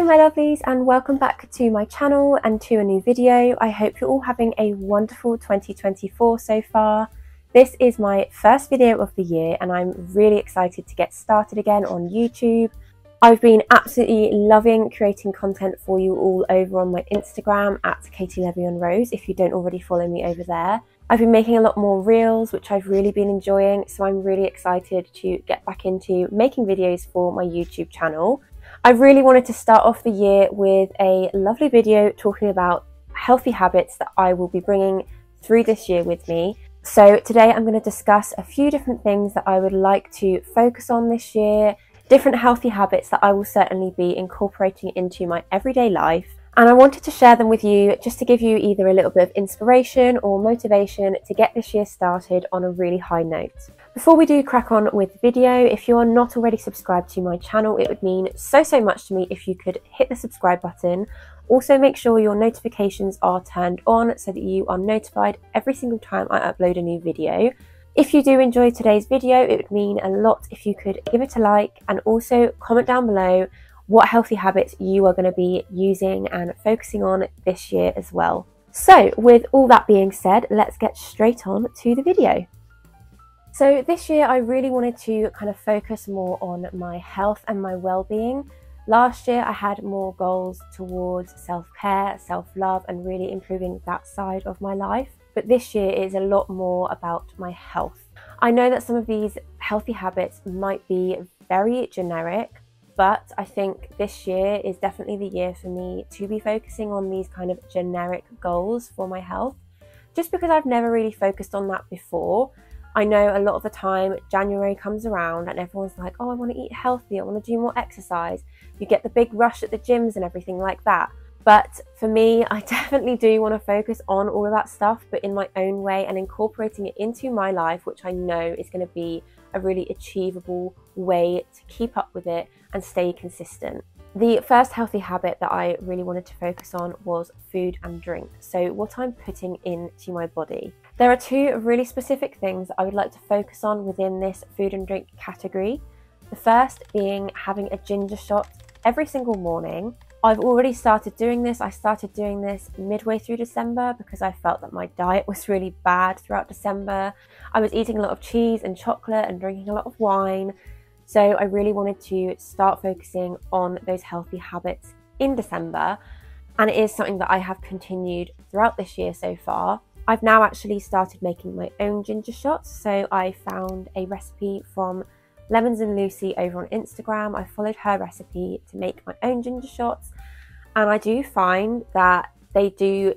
Hello my lovelies, and welcome back to my channel and to a new video. I hope you're all having a wonderful 2024 so far. This is my first video of the year and I'm really excited to get started again on YouTube. I've been absolutely loving creating content for you all over on my Instagram at Katie Levy on Rose, if you don't already follow me over there. I've been making a lot more reels, which I've really been enjoying, so I'm really excited to get back into making videos for my YouTube channel. I really wanted to start off the year with a lovely video talking about healthy habits that I will be bringing through this year with me. So today I'm going to discuss a few different things that I would like to focus on this year, different healthy habits that I will certainly be incorporating into my everyday life. And I wanted to share them with you just to give you either a little bit of inspiration or motivation to get this year started on a really high note. Before we do crack on with the video, if you are not already subscribed to my channel, it would mean so much to me if you could hit the subscribe button. Also make sure your notifications are turned on so that you are notified every single time I upload a new video. If you do enjoy today's video, it would mean a lot if you could give it a like and also comment down below what healthy habits you are going to be using and focusing on this year as well. So with all that being said, let's get straight on to the video. So this year I really wanted to kind of focus more on my health and my well-being. Last year I had more goals towards self-care, self-love and really improving that side of my life. But this year is a lot more about my health. I know that some of these healthy habits might be very generic, but I think this year is definitely the year for me to be focusing on these kind of generic goals for my health, just because I've never really focused on that before. I know a lot of the time January comes around and everyone's like, oh, I want to eat healthy, I want to do more exercise. You get the big rush at the gyms and everything like that. But for me, I definitely do want to focus on all of that stuff, but in my own way and incorporating it into my life, which I know is going to be a really achievable way to keep up with it and stay consistent. The first healthy habit that I really wanted to focus on was food and drink. So what I'm putting into my body. There are two really specific things that I would like to focus on within this food and drink category. The first being having a ginger shot every single morning. I've already started doing this. I started doing this midway through December because I felt that my diet was really bad throughout December. I was eating a lot of cheese and chocolate and drinking a lot of wine. So I really wanted to start focusing on those healthy habits in December. And it is something that I have continued throughout this year so far. I've now actually started making my own ginger shots. So I found a recipe from Lemons and Lucy over on Instagram. I followed her recipe to make my own ginger shots. And I do find that they do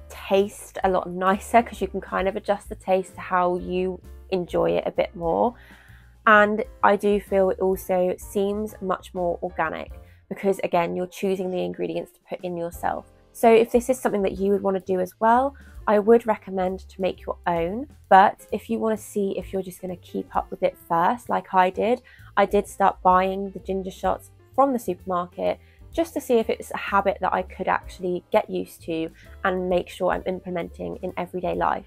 taste a lot nicer because you can kind of adjust the taste to how you enjoy it a bit more. And I do feel it also seems much more organic because again, you're choosing the ingredients to put in yourself. So if this is something that you would want to do as well, I would recommend to make your own. But if you want to see if you're just going to keep up with it first, like I did start buying the ginger shots from the supermarket just to see if it's a habit that I could actually get used to and make sure I'm implementing in everyday life.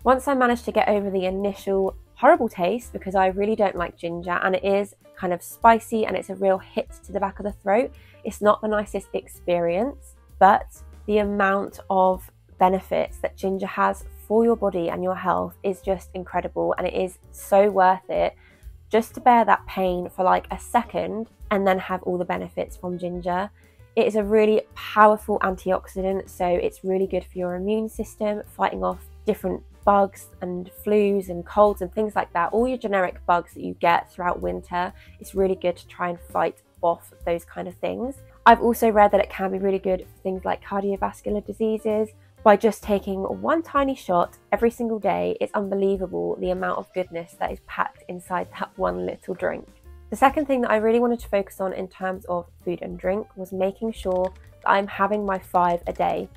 Once I managed to get over the initial horrible taste, because I really don't like ginger and it is kind of spicy and it's a real hit to the back of the throat, it's not the nicest experience, but the amount of benefits that ginger has for your body and your health is just incredible, and it is so worth it just to bear that pain for like a second and then have all the benefits from ginger. It is a really powerful antioxidant, so it's really good for your immune system, fighting off different bugs and flus and colds and things like that. All your generic bugs that you get throughout winter, it's really good to try and fight off those kind of things. I've also read that it can be really good for things like cardiovascular diseases. By just taking one tiny shot every single day, it's unbelievable the amount of goodness that is packed inside that one little drink. The second thing that I really wanted to focus on in terms of food and drink was making sure that I'm having my 5 a day.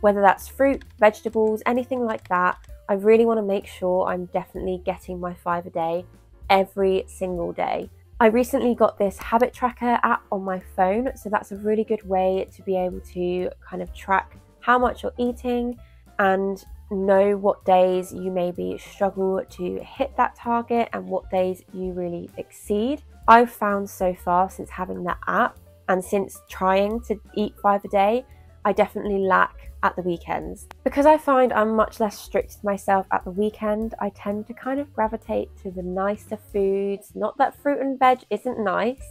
Whether that's fruit, vegetables, anything like that, I really want to make sure I'm definitely getting my 5 a day every single day. I recently got this habit tracker app on my phone, so that's a really good way to be able to kind of track how much you're eating and know what days you maybe struggle to hit that target and what days you really exceed. I've found so far since having that app And since trying to eat 5 a day, I definitely lack at the weekends. Because I find I'm much less strict with myself at the weekend, I tend to kind of gravitate to the nicer foods. Not that fruit and veg isn't nice,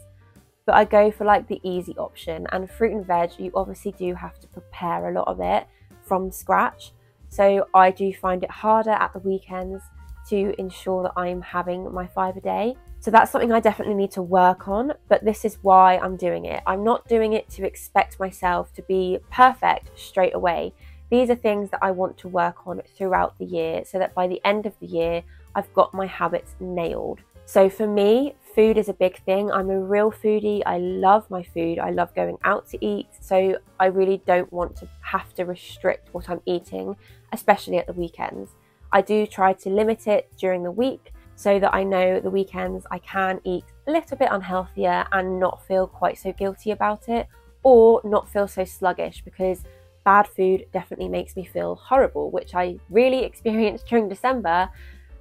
but I go for like the easy option. And fruit and veg, you obviously do have to prepare a lot of it from scratch. So I do find it harder at the weekends to ensure that I'm having my 5 a day. So that's something I definitely need to work on, but this is why I'm doing it. I'm not doing it to expect myself to be perfect straight away. These are things that I want to work on throughout the year so that by the end of the year, I've got my habits nailed. So for me, food is a big thing. I'm a real foodie. I love my food. I love going out to eat. So I really don't want to have to restrict what I'm eating, especially at the weekends. I do try to limit it during the week so that I know the weekends I can eat a little bit unhealthier and not feel quite so guilty about it, or not feel so sluggish, because bad food definitely makes me feel horrible, which I really experienced during December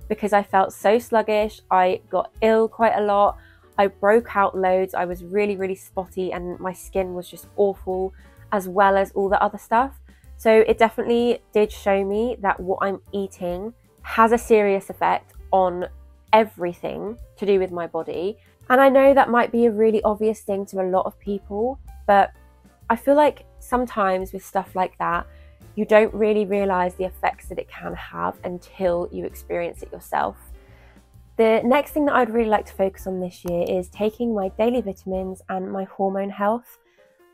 because I felt so sluggish. I got ill quite a lot. I broke out loads. I was really, really spotty and my skin was just awful, as well as all the other stuff. So it definitely did show me that what I'm eating has a serious effect on everything to do with my body. And I know that might be a really obvious thing to a lot of people, but I feel like sometimes with stuff like that, you don't really realize the effects that it can have until you experience it yourself. The next thing that I'd really like to focus on this year is taking my daily vitamins and my hormone health.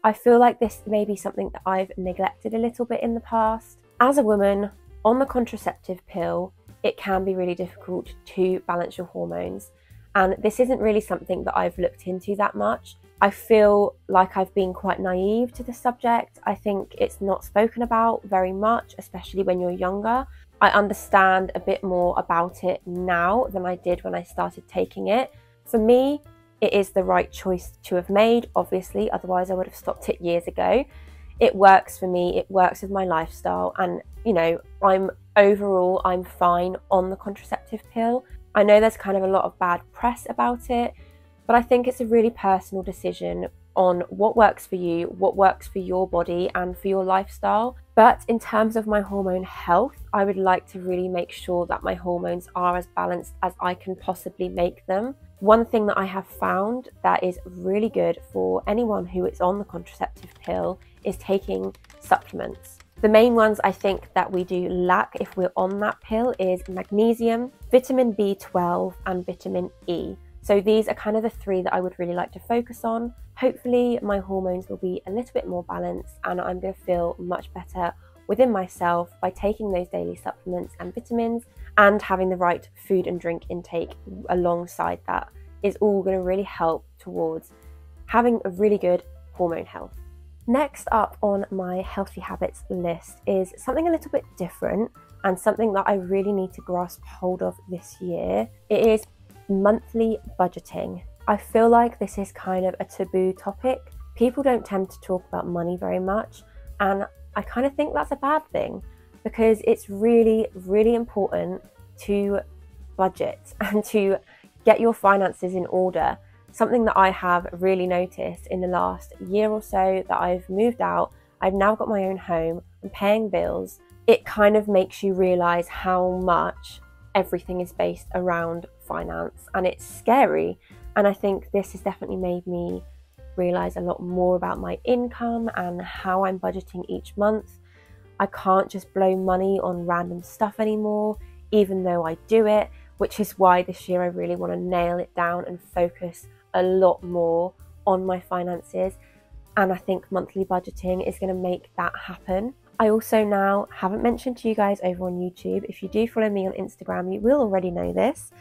I feel like this may be something that I've neglected a little bit in the past. As a woman on the contraceptive pill, it can be really difficult to balance your hormones. And this isn't really something that I've looked into that much. I feel like I've been quite naive to the subject. I think it's not spoken about very much, especially when you're younger. I understand a bit more about it now than I did when I started taking it. For me, it is the right choice to have made, obviously, otherwise I would have stopped it years ago. It works for me, it works with my lifestyle, and you know, I'm fine on the contraceptive pill. I know there's kind of a lot of bad press about it, but I think it's a really personal decision on what works for you, what works for your body and for your lifestyle. But in terms of my hormone health, I would like to really make sure that my hormones are as balanced as I can possibly make them. One thing that I have found that is really good for anyone who is on the contraceptive pill is taking supplements. The main ones I think that we do lack if we're on that pill is magnesium, vitamin B12 and vitamin E. So these are kind of the three that I would really like to focus on. Hopefully my hormones will be a little bit more balanced and I'm going to feel much better within myself by taking those daily supplements and vitamins, and having the right food and drink intake alongside that is all going to really help towards having a really good hormone health. Next up on my healthy habits list is something a little bit different and something that I really need to grasp hold of this year. It is monthly budgeting. I feel like this is kind of a taboo topic. People don't tend to talk about money very much, and I kind of think that's a bad thing, because it's really, really important to budget and to get your finances in order. Something that I have really noticed in the last year or so that I've moved out, I've now got my own home, I'm paying bills. It kind of makes you realize how much everything is based around finance, and it's scary. And I think this has definitely made me realize a lot more about my income and how I'm budgeting each month. I can't just blow money on random stuff anymore, even though I do it, which is why this year I really want to nail it down and focus a lot more on my finances. And I think monthly budgeting is going to make that happen. I also now haven't mentioned to you guys over on YouTube. If you do follow me on Instagram, you will already know this,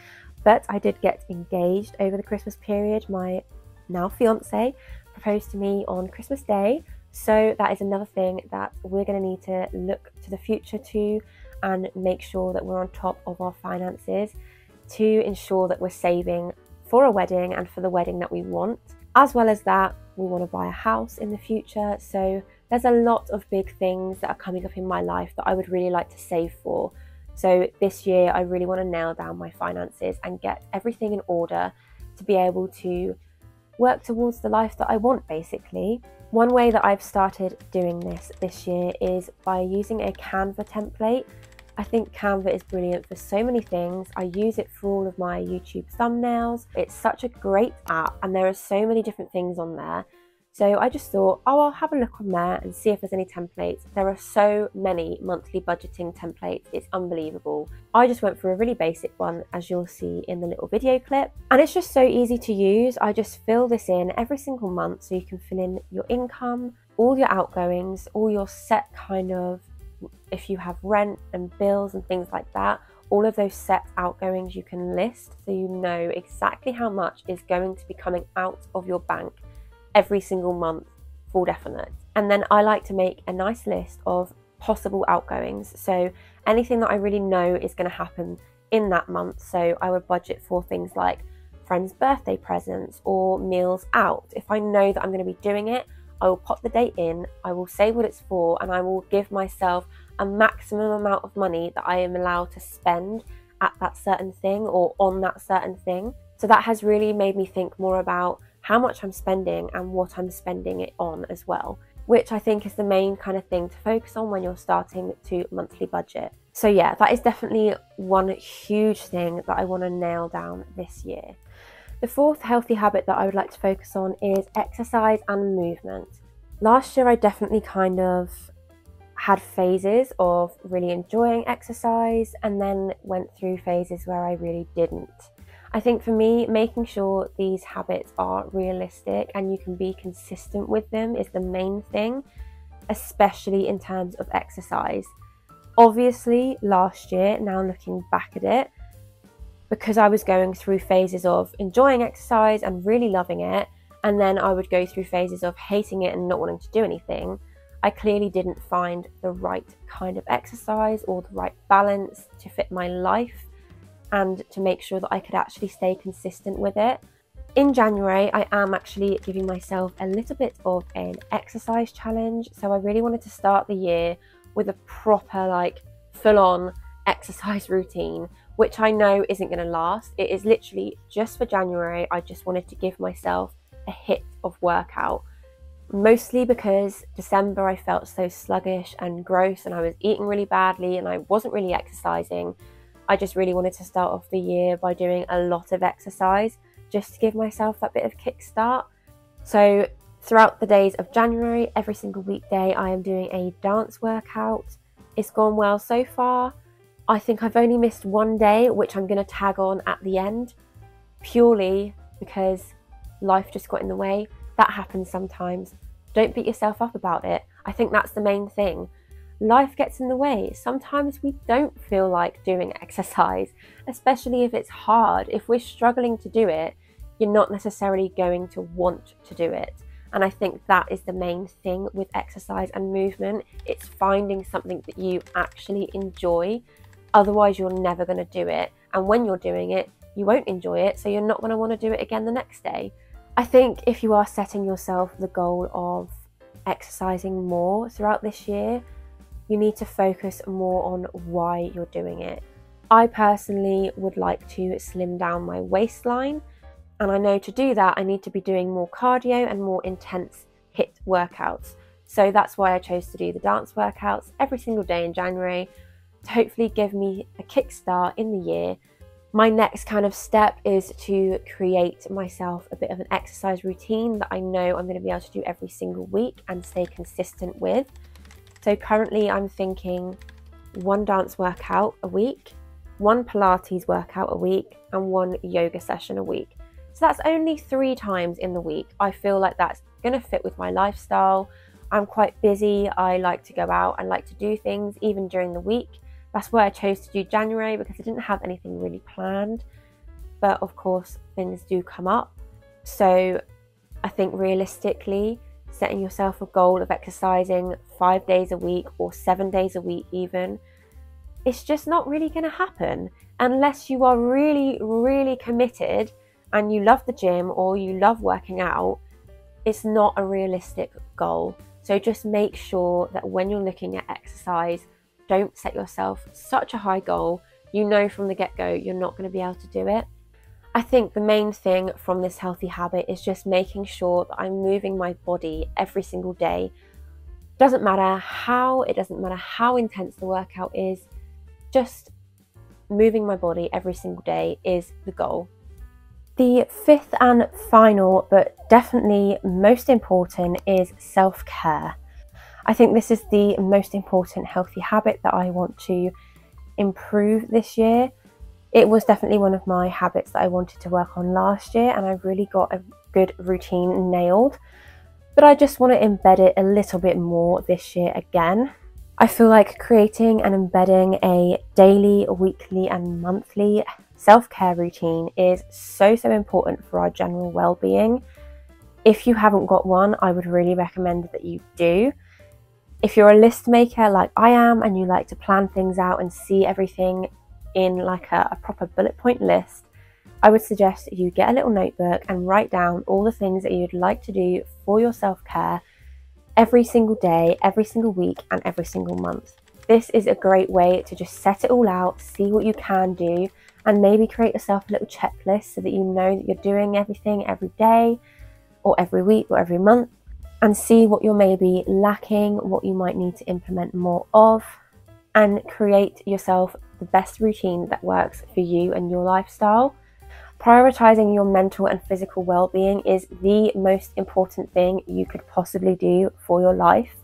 but I did get engaged over the Christmas period. My now fiance proposed to me on Christmas Day. So that is another thing that we're going to need to look to the future to and make sure that we're on top of our finances to ensure that we're saving for a wedding and for the wedding that we want. As well as that, we want to buy a house in the future. So there's a lot of big things that are coming up in my life that I would really like to save for. So this year, I really want to nail down my finances and get everything in order to be able to work towards the life that I want, basically. One way that I've started doing this year is by using a Canva template. I think Canva is brilliant for so many things. I use it for all of my YouTube thumbnails. It's such a great app and there are so many different things on there. So I just thought, oh, I'll have a look on there and see if there's any templates. There are so many monthly budgeting templates, it's unbelievable. I just went for a really basic one, as you'll see in the little video clip. And it's just so easy to use. I just fill this in every single month, so you can fill in your income, all your outgoings, all your set kind of, if you have rent and bills and things like that, all of those set outgoings you can list, so you know exactly how much is going to be coming out of your bank every single month for definite. And then I like to make a nice list of possible outgoings, so anything that I really know is going to happen in that month. So I would budget for things like friends' birthday presents or meals out. If I know that I'm going to be doing it, I will pop the date in, I will say what it's for, and I will give myself a maximum amount of money that I am allowed to spend at that certain thing or on that certain thing. So that has really made me think more about how much I'm spending and what I'm spending it on as well, which I think is the main kind of thing to focus on when you're starting to monthly budget. So yeah, that is definitely one huge thing that I want to nail down this year. The fourth healthy habit that I would like to focus on is exercise and movement. Last year I definitely kind of had phases of really enjoying exercise and then went through phases where I really didn't. I think for me, making sure these habits are realistic and you can be consistent with them is the main thing, especially in terms of exercise. Obviously, last year, now looking back at it, because I was going through phases of enjoying exercise and really loving it, and then I would go through phases of hating it and not wanting to do anything, I clearly didn't find the right kind of exercise or the right balance to fit my life and to make sure that I could actually stay consistent with it. In January, I am actually giving myself a little bit of an exercise challenge. So I really wanted to start the year with a proper, like, full-on exercise routine, which I know isn't going to last. It is literally just for January. I just wanted to give myself a hit of workout, mostly because December I felt so sluggish and gross and I was eating really badly and I wasn't really exercising. I just really wanted to start off the year by doing a lot of exercise just to give myself that bit of kickstart. So throughout the days of January, every single weekday, I am doing a dance workout. It's gone well so far. I think I've only missed one day, which I'm going to tag on at the end, purely because life just got in the way. That happens sometimes. Don't beat yourself up about it. I think that's the main thing. Life gets in the way. Sometimes we don't feel like doing exercise, especially if it's hard. If we're struggling to do it, you're not necessarily going to want to do it. And I think that is the main thing with exercise and movement. It's finding something that you actually enjoy. Otherwise, you're never going to do it. And when you're doing it, you won't enjoy it. So you're not going to want to do it again the next day. I think if you are setting yourself the goal of exercising more throughout this year, you need to focus more on why you're doing it. I personally would like to slim down my waistline, and I know to do that I need to be doing more cardio and more intense HIIT workouts. So that's why I chose to do the dance workouts every single day in January to hopefully give me a kickstart in the year. My next kind of step is to create myself a bit of an exercise routine that I know I'm going to be able to do every single week and stay consistent with. So currently I'm thinking one dance workout a week, one Pilates workout a week, and one yoga session a week. So that's only 3 times in the week. I feel like that's going to fit with my lifestyle. I'm quite busy. I like to go out and like to do things even during the week. That's why I chose to do January, because I didn't have anything really planned. But of course, things do come up. So I think realistically, setting yourself a goal of exercising 5 days a week or 7 days a week even, it's just not really going to happen unless you are really, really committed and you love the gym or you love working out. It's not a realistic goal. So just make sure that when you're looking at exercise, don't set yourself such a high goal. You know from the get-go you're not going to be able to do it. I think the main thing from this healthy habit is just making sure that I'm moving my body every single day. It doesn't matter how intense the workout is, just moving my body every single day is the goal. The fifth and final, but definitely most important, is self-care. I think this is the most important healthy habit that I want to improve this year. It was definitely one of my habits that I wanted to work on last year, and I really got a good routine nailed. But I just want to embed it a little bit more this year again. I feel like creating and embedding a daily, weekly and monthly self-care routine is so important for our general well-being. If you haven't got one, I would really recommend that you do. If you're a list maker like I am and you like to plan things out and see everything in like a proper bullet point list, I would suggest that you get a little notebook and write down all the things that you'd like to do for your self-care every single day, every single week and every single month. This is a great way to just set it all out, see what you can do, and maybe create yourself a little checklist so that you know that you're doing everything every day or every week or every month, and see what you're maybe lacking, what you might need to implement more of, and create yourself the best routine that works for you and your lifestyle. Prioritizing your mental and physical well-being is the most important thing you could possibly do for your life.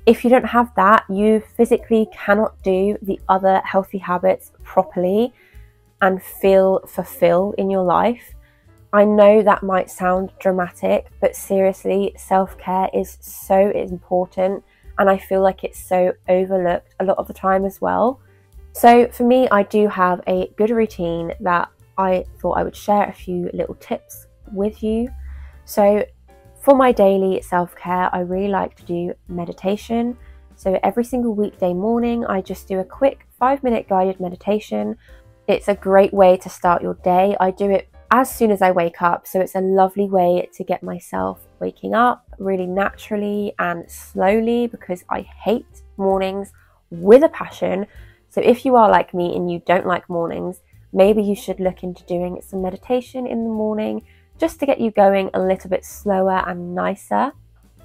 If you don't have that, you physically cannot do the other healthy habits properly and feel fulfilled in your life. I know that might sound dramatic, but seriously, self-care is so important, and I feel like it's so overlooked a lot of the time as well. So for me, I do have a good routine that I thought I would share a few little tips with you. So for my daily self-care, I really like to do meditation. So every single weekday morning, I just do a quick 5-minute guided meditation. It's a great way to start your day. I do it as soon as I wake up, so it's a lovely way to get myself waking up really naturally and slowly, because I hate mornings with a passion. So if you are like me and you don't like mornings, maybe you should look into doing some meditation in the morning just to get you going a little bit slower and nicer.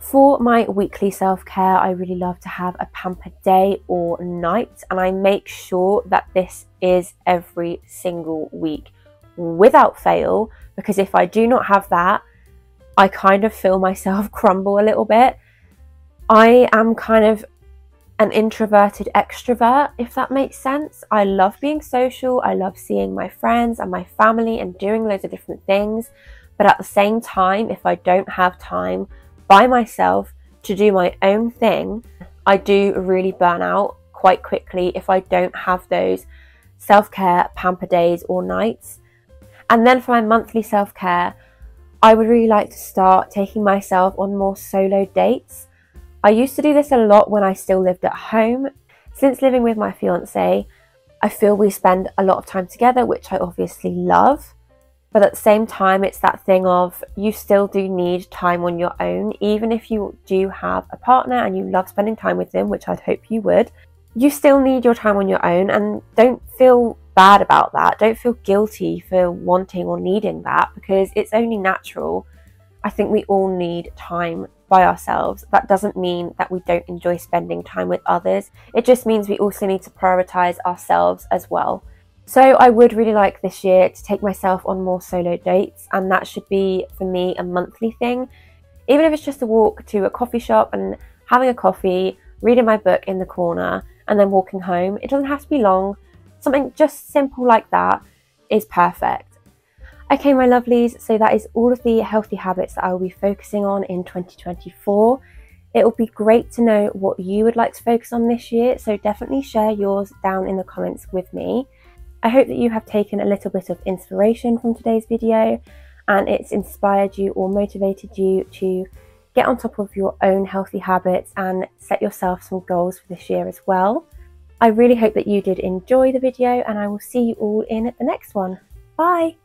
For my weekly self-care, I really love to have a pampered day or night, and I make sure that this is every single week without fail, because if I do not have that, I kind of feel myself crumble a little bit. I am kind of an introverted extrovert, if that makes sense. I love being social, I love seeing my friends and my family and doing loads of different things, but at the same time, if I don't have time by myself to do my own thing, I do really burn out quite quickly if I don't have those self-care pamper days or nights. And then for my monthly self-care, I would really like to start taking myself on more solo dates. I used to do this a lot when I still lived at home. Since living with my fiance, I feel we spend a lot of time together, which I obviously love. But at the same time, it's that thing of you still do need time on your own. Even if you do have a partner and you love spending time with them, which I'd hope you would, you still need your time on your own, and don't feel bad about that. Don't feel guilty for wanting or needing that, because it's only natural. I think we all need time by ourselves. That doesn't mean that we don't enjoy spending time with others. It just means we also need to prioritize ourselves as well. So I would really like this year to take myself on more solo dates, and that should be for me a monthly thing. Even if it's just a walk to a coffee shop and having a coffee, reading my book in the corner and then walking home. It doesn't have to be long. Something just simple like that is perfect. Okay, my lovelies, so that is all of the healthy habits that I will be focusing on in 2024. It will be great to know what you would like to focus on this year, so definitely share yours down in the comments with me. I hope that you have taken a little bit of inspiration from today's video and it's inspired you or motivated you to get on top of your own healthy habits and set yourself some goals for this year as well. I really hope that you did enjoy the video, and I will see you all in the next one. Bye!